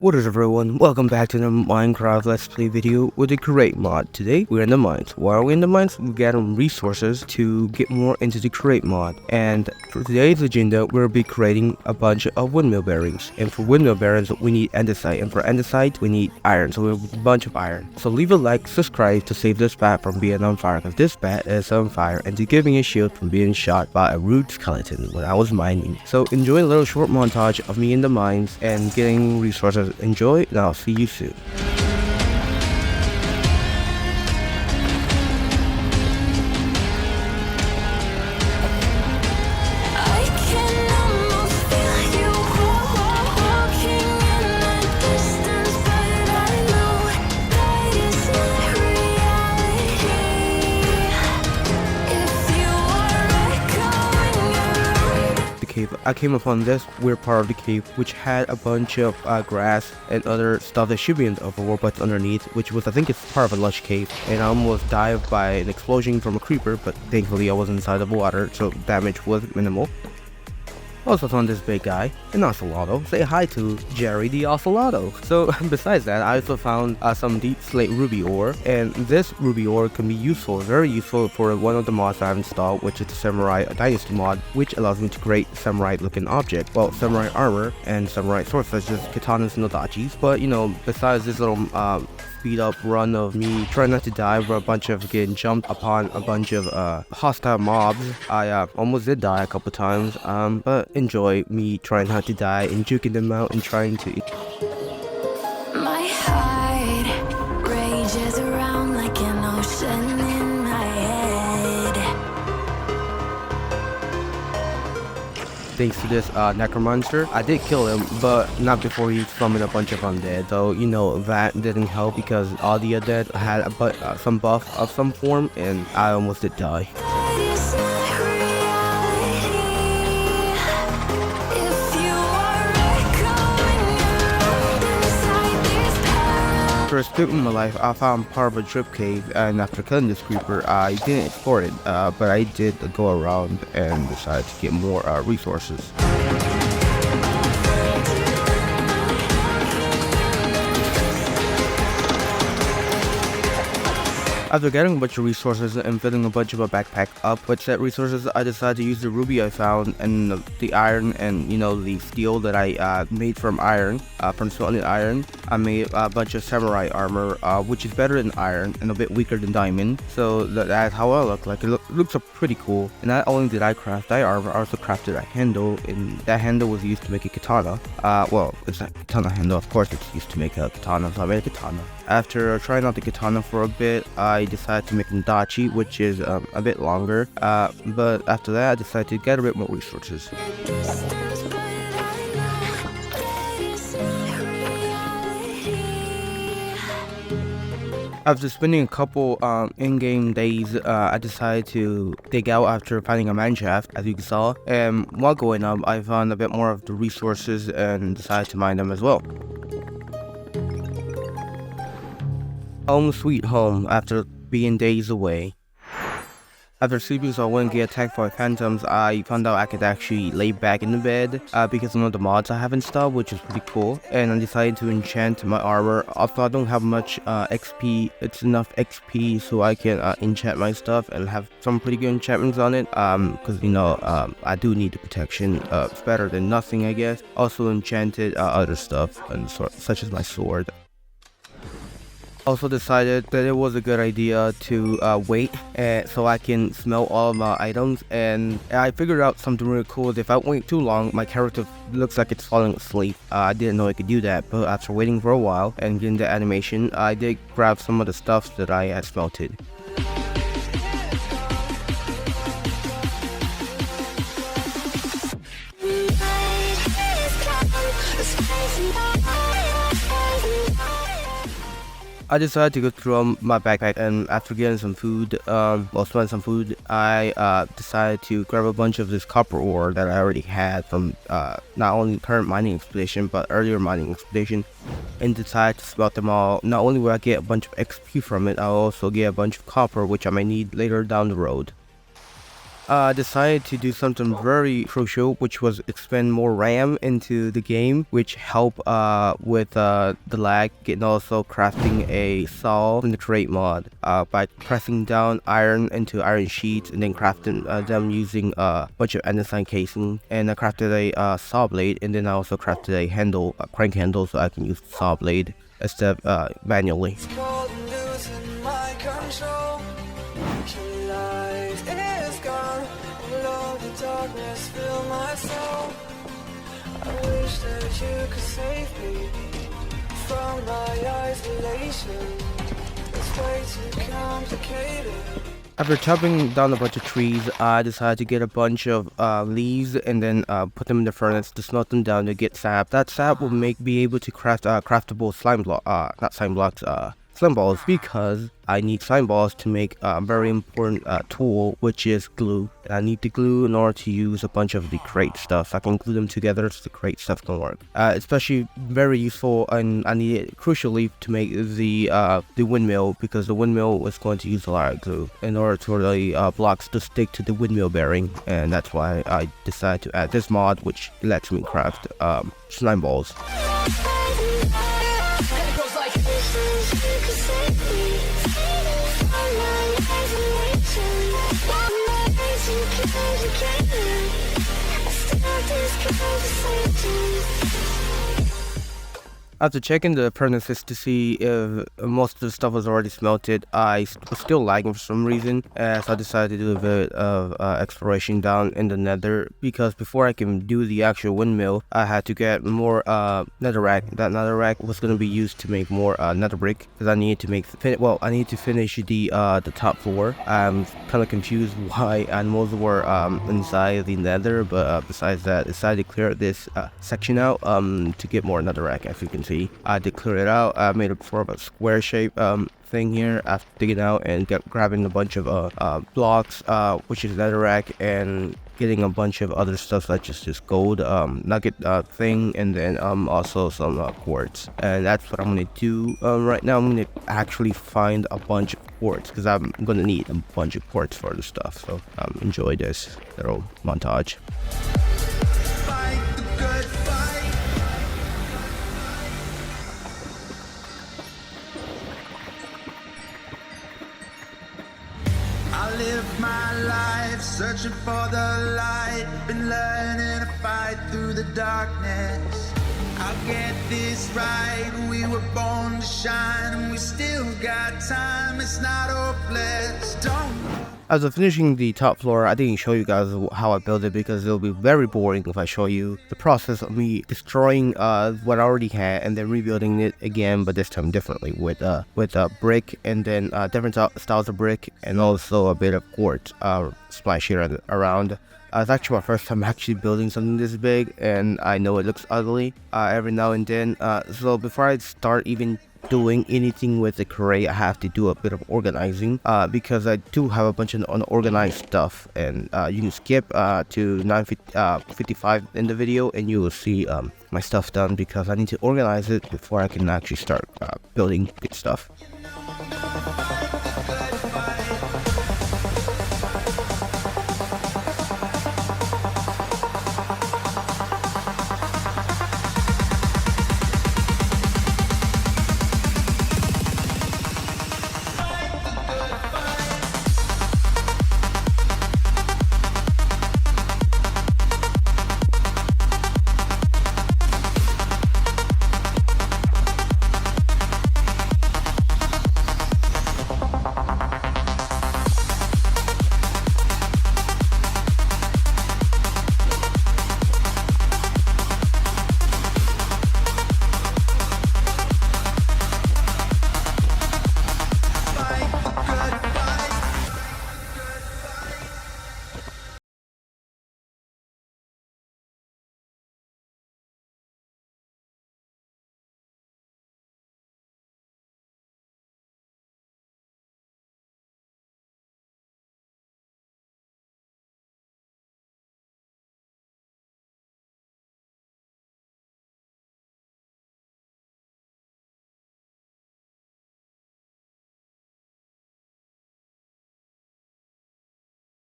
What is up everyone, welcome back to the Minecraft Let's Play video with the Create mod. Today we're in the mines. Why are we in the mines? We're getting resources to get more into the Create mod. And for today's agenda, we'll be creating a bunch of windmill bearings. And for windmill bearings, we need andesite. And for andesite, we need iron. So we have a bunch of iron. So leave a like, subscribe to save this bat from being on fire, because this bat is on fire, and to give me a shield from being shot by a rude skeleton when I was mining. So enjoy a little short montage of me in the mines and getting resources. Enjoy, and I'll see you soon. I came upon this weird part of the cave which had a bunch of grass and other stuff that should be in the overworld but underneath, which was, I think it's part of a lush cave, and I almost died by an explosion from a creeper, but thankfully I was inside of water, so damage was minimal. Also found this big guy, an ocelotto. Say hi to Jerry the ocelotto. So besides that, I also found some deep slate ruby ore, and this ruby ore can be useful, very useful for one of the mods I've installed, which is the Samurai Dynasty mod, which allows me to create samurai looking objects. Well, samurai armor and samurai swords such as katanas and odachis. But you know, besides this little speed up run of me trying not to die for a bunch of getting jumped upon a bunch of hostile mobs, I almost did die a couple times, but enjoy me trying not to die and juking them out and trying to. My heart rages around like an ocean in my head. Thanks to this necromonster, I did kill him, but not before he summoned a bunch of undead. So you know that didn't help because all the undead had some buff of some form, and I almost did die. For a stint in my life, I found part of a drip cave, and after killing this creeper, I didn't explore it, but I did go around and decided to get more resources. After getting a bunch of resources and filling a bunch of a backpack up with said resources, I decided to use the ruby I found and the iron and, you know, the steel that I made from iron, from smelting iron. I made a bunch of samurai armor, which is better than iron and a bit weaker than diamond. So that's how I look like. It looks pretty cool. And not only did I craft that armor, I also crafted a handle, and that handle was used to make a katana. Well, it's not a katana handle, of course it's used to make a katana, so I made a katana. After trying out the katana for a bit, I decided to make an dachi, which is a bit longer, but after that I decided to get a bit more resources. After spending a couple in-game days, I decided to dig out after finding a mine shaft, as you saw, and while going up I found a bit more of the resources and decided to mine them as well. Home sweet home after being days away. After sleeping so I wouldn't get attacked by phantoms, I found out I could actually lay back in the bed because of one of the mods I have installed, which is pretty cool. And I decided to enchant my armor. Also, I don't have much XP. It's enough XP so I can enchant my stuff and have some pretty good enchantments on it. Because you know, I do need the protection. It's better than nothing, I guess. Also enchanted other stuff, and such as my sword. Also decided that it was a good idea to wait so I can smell all of my items, and I figured out something really cool. If I wait too long, my character looks like it's falling asleep. I didn't know I could do that, but after waiting for a while and getting the animation, I did grab some of the stuff that I had smelted. I decided to go through my backpack, and after getting some food, spending some food, I decided to grab a bunch of this copper ore that I already had from not only current mining expedition but earlier mining expedition, and decided to smelt them all. Not only will I get a bunch of XP from it, I'll also get a bunch of copper which I may need later down the road. decided to do something very crucial, which was expand more RAM into the game, which helped with the lag, and also crafting a saw in the create mod by pressing down iron into iron sheets and then crafting them using a bunch of andesite casing. And I crafted a saw blade, and then I also crafted a handle, a crank handle, so I can use the saw blade instead manually. Darkness fill my soul. I wish that you could save me from my isolation. It's way too complicated. After chopping down a bunch of trees, I decided to get a bunch of leaves and then put them in the furnace to smelt them down to get sap. That sap will be able to craft craftable slime block, not slime blocks, slime balls, because I need slime balls to make a very important tool, which is glue. And I need the glue in order to use a bunch of the crate stuff. I can glue them together so the crate stuff can work. Especially very useful, and I need it crucially to make the windmill, because the windmill is going to use a lot of glue in order for the blocks to stick to the windmill bearing. And that's why I decided to add this mod, which lets me craft slime balls. After checking the furnaces to see if most of the stuff was already smelted, I was still lagging for some reason, so I decided to do a bit of exploration down in the nether, because before I can do the actual windmill, I had to get more netherrack. That netherrack was going to be used to make more nether brick, because I needed to I need to finish the top floor. I'm kind of confused why animals were inside the nether, but besides that, I decided to clear this section out to get more netherrack. As you can see, I did clear it out. I made it for a square shape thing here after digging out and grabbing a bunch of blocks, which is netherrack, and getting a bunch of other stuff such as this gold nugget thing, and then also some quartz. And that's what I'm gonna do right now. I'm gonna actually find a bunch of quartz, because I'm gonna need a bunch of quartz for the stuff. So enjoy this little montage. I live my life searching for the light, been learning to fight through the darkness. I'll get this right, we were born to shine, and we still got time, it's not hopeless, don't. As of finishing the top floor, I didn't show you guys how I built it, because it'll be very boring if I show you the process of me destroying what I already had and then rebuilding it again, but this time differently with brick, and then different styles of brick, and also a bit of quartz splashed here around. It's actually my first time actually building something this big, and I know it looks ugly every now and then. So before I start even doing anything with the crate, I have to do a bit of organizing, because I do have a bunch of unorganized stuff, and you can skip to 9:55 in the video and you will see my stuff done, because I need to organize it before I can actually start building good stuff.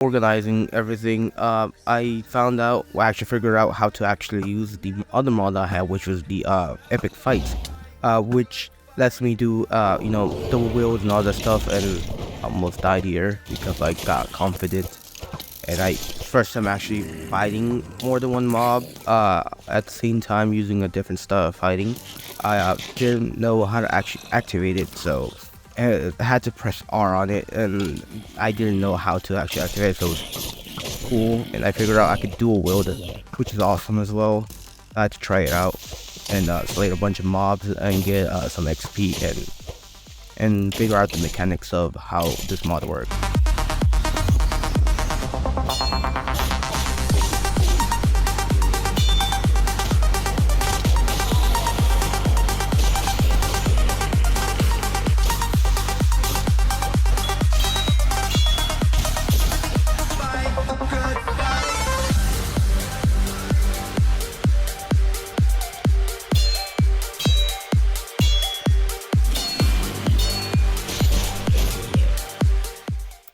organizing everything, I found out, well, I actually figured out how to actually use the other mod I had, which was the epic fights, which lets me do double wheels and all that stuff, and almost died here because I got confident. And I first time actually fighting more than one mob at the same time using a different style of fighting. I didn't know how to actually activate it, so I had to press R on it, and I didn't know how to actually activate it, so it was cool. And I figured out I could dual wield it, which is awesome as well. I had to try it out and slay a bunch of mobs and get some XP and figure out the mechanics of how this mod works.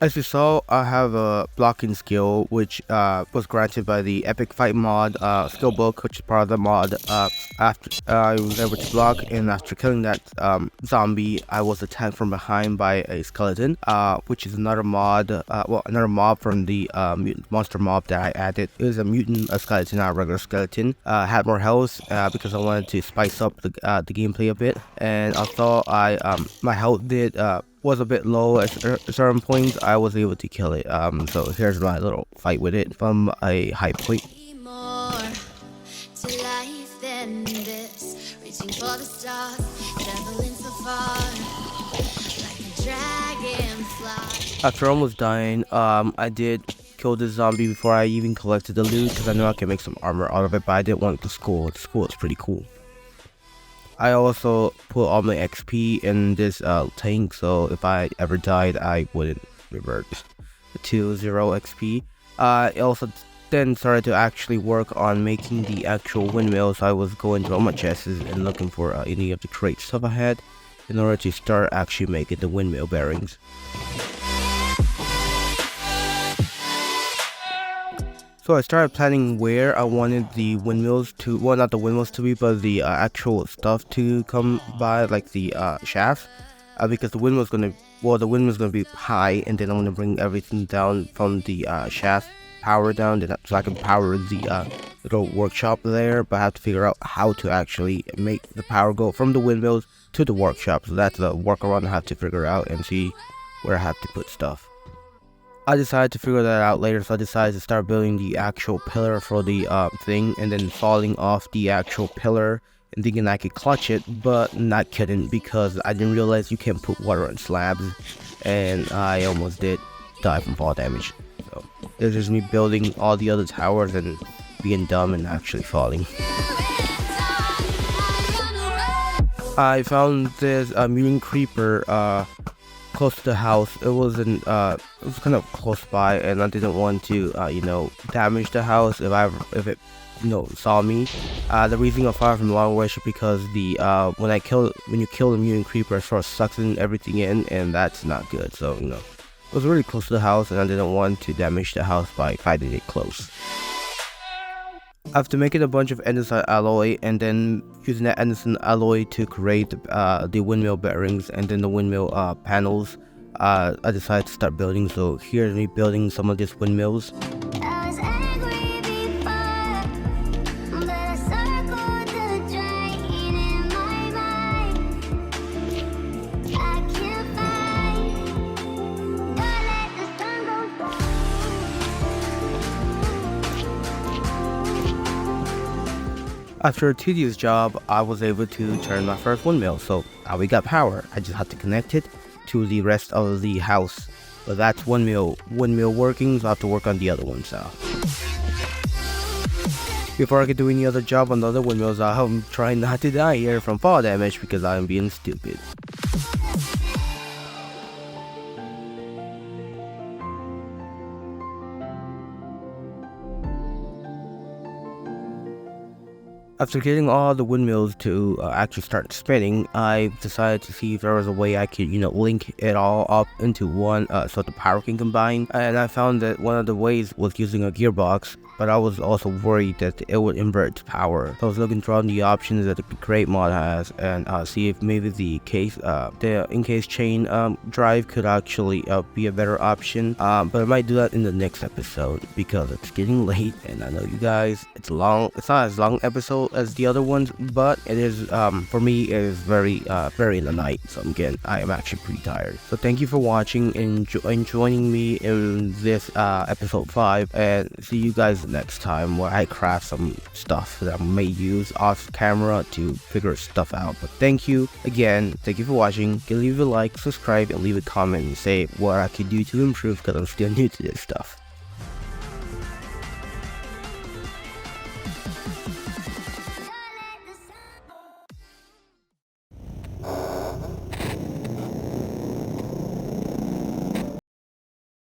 As you saw, I have a blocking skill which was granted by the Epic Fight mod skill book, which is part of the mod. After I was able to block, and after killing that zombie, I was attacked from behind by a skeleton, which is another mod, another mob from the mutant monster mob that I added. It was a mutant, a skeleton, not a regular skeleton. Had more health because I wanted to spice up the gameplay a bit, and although my health was a bit low at certain points, I was able to kill it. So here's my little fight with it from a high point. More to life than this, reaching for the stars, traveling so far, like a dragonfly. After almost dying, I did kill this zombie before I even collected the loot, because I know I can make some armor out of it, but I didn't want the skull. The skull is pretty cool. I also put all my XP in this tank, so if I ever died, I wouldn't revert to 0 XP. I also then started to actually work on making the actual windmill, so I was going through all my chests and looking for any of the crate stuff I had in order to start actually making the windmill bearings. So I started planning where I wanted the windmills to, well, not the windmills to be, but the actual stuff to come by, like the shafts, because the windmill's gonna be high, and then I'm gonna bring everything down from the shaft power down, so I can power the little workshop there. But I have to figure out how to actually make the power go from the windmills to the workshop. So that's the workaround I have to figure out and see where I have to put stuff. I decided to figure that out later, so I decided to start building the actual pillar for the thing, and then falling off the actual pillar and thinking I could clutch it, but not couldn't, because I didn't realize you can't put water on slabs, and I almost did die from fall damage. So it's just me building all the other towers and being dumb and actually falling. I found this mutant creeper close to the house. It was kind of close by, and I didn't want to damage the house if it saw me. The reason I fired from long range is because the when you kill the mutant creeper, it sort of sucks in everything in, and that's not good. So it was really close to the house, and I didn't want to damage the house by fighting it close. After making a bunch of andesite alloy and then using that andesite alloy to create the windmill bearings and then the windmill panels, I decided to start building. So here's me building some of these windmills. I was angry before, but I circled the drain in my mind. I can't find, don't let the sun go down. After a tedious job, I was able to turn my first windmill, so now we got power. I just have to connect it to the rest of the house. But that's windmill working, so I have to work on the other ones now. Before I can do any other job on the other windmills, I'm trying not to die here from fall damage because I'm being stupid. After getting all the windmills to actually start spinning, I decided to see if there was a way I could, link it all up into one so the power can combine. And I found that one of the ways was using a gearbox, but I was also worried that it would invert its power. So I was looking through the options that the Great mod has and see if maybe the in-case chain drive could actually be a better option. But I might do that in the next episode because it's getting late, and I know you guys, it's long. It's not as long episode as the other ones, but it is for me it is very in the night. So I am actually pretty tired. So thank you for watching and joining me in this episode 5, and see you guys next time where I craft some stuff that I may use off camera to figure stuff out. But thank you again. Thank you for watching. Can leave a like, subscribe, and leave a comment and say what I could do to improve because I'm still new to this stuff.